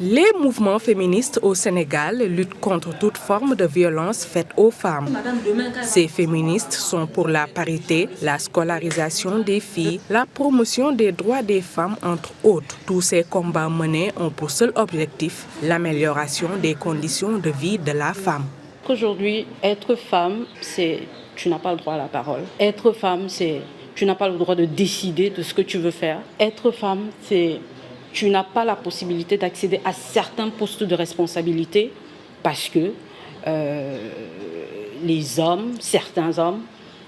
Les mouvements féministes au Sénégal luttent contre toute forme de violence faite aux femmes. Ces féministes sont pour la parité, la scolarisation des filles, la promotion des droits des femmes, entre autres. Tous ces combats menés ont pour seul objectif l'amélioration des conditions de vie de la femme. Aujourd'hui, être femme, c'est tu n'as pas le droit à la parole. Être femme, c'est tu n'as pas le droit de décider de ce que tu veux faire. Être femme, c'est tu n'as pas la possibilité d'accéder à certains postes de responsabilité parce que les hommes, certains hommes,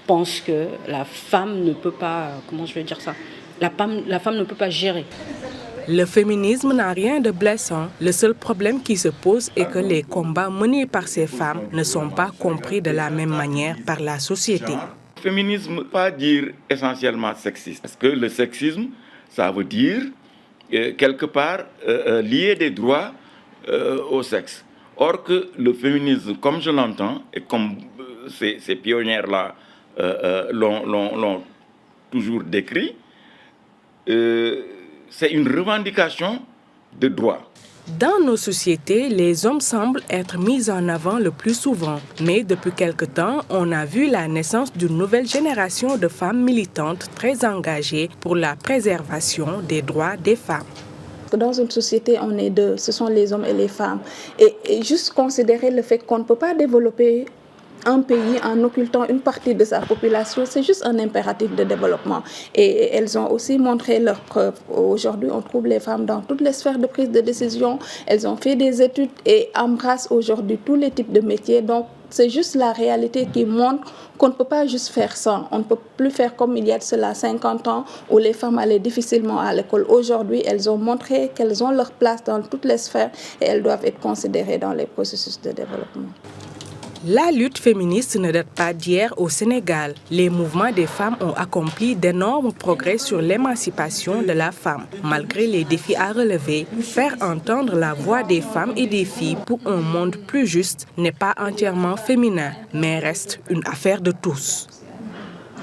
pensent que la femme ne peut pas, comment je vais dire ça, la femme ne peut pas gérer. Le féminisme n'a rien de blessant. Le seul problème qui se pose est que les combats menés par ces femmes ne sont pas compris de la même manière par la société. Féminisme ne veut pas dire essentiellement sexiste. Parce que le sexisme, ça veut dire quelque part lier des droits au sexe. Or que le féminisme, comme je l'entends, et comme ces pionnières-là l'ont toujours décrit, c'est une revendication de droits. Dans nos sociétés, les hommes semblent être mis en avant le plus souvent. Mais depuis quelque temps, on a vu la naissance d'une nouvelle génération de femmes militantes très engagées pour la préservation des droits des femmes. Dans une société, on est deux, ce sont les hommes et les femmes. Et juste considérer le fait qu'on ne peut pas développer un pays en occultant une partie de sa population, c'est juste un impératif de développement. Et elles ont aussi montré leurs preuves. Aujourd'hui, on trouve les femmes dans toutes les sphères de prise de décision. Elles ont fait des études et embrassent aujourd'hui tous les types de métiers. Donc, c'est juste la réalité qui montre qu'on ne peut pas juste faire ça. On ne peut plus faire comme il y a de cela 50 ans où les femmes allaient difficilement à l'école. Aujourd'hui, elles ont montré qu'elles ont leur place dans toutes les sphères et elles doivent être considérées dans les processus de développement. La lutte féministe ne date pas d'hier au Sénégal. Les mouvements des femmes ont accompli d'énormes progrès sur l'émancipation de la femme. Malgré les défis à relever, faire entendre la voix des femmes et des filles pour un monde plus juste n'est pas entièrement féminin, mais reste une affaire de tous.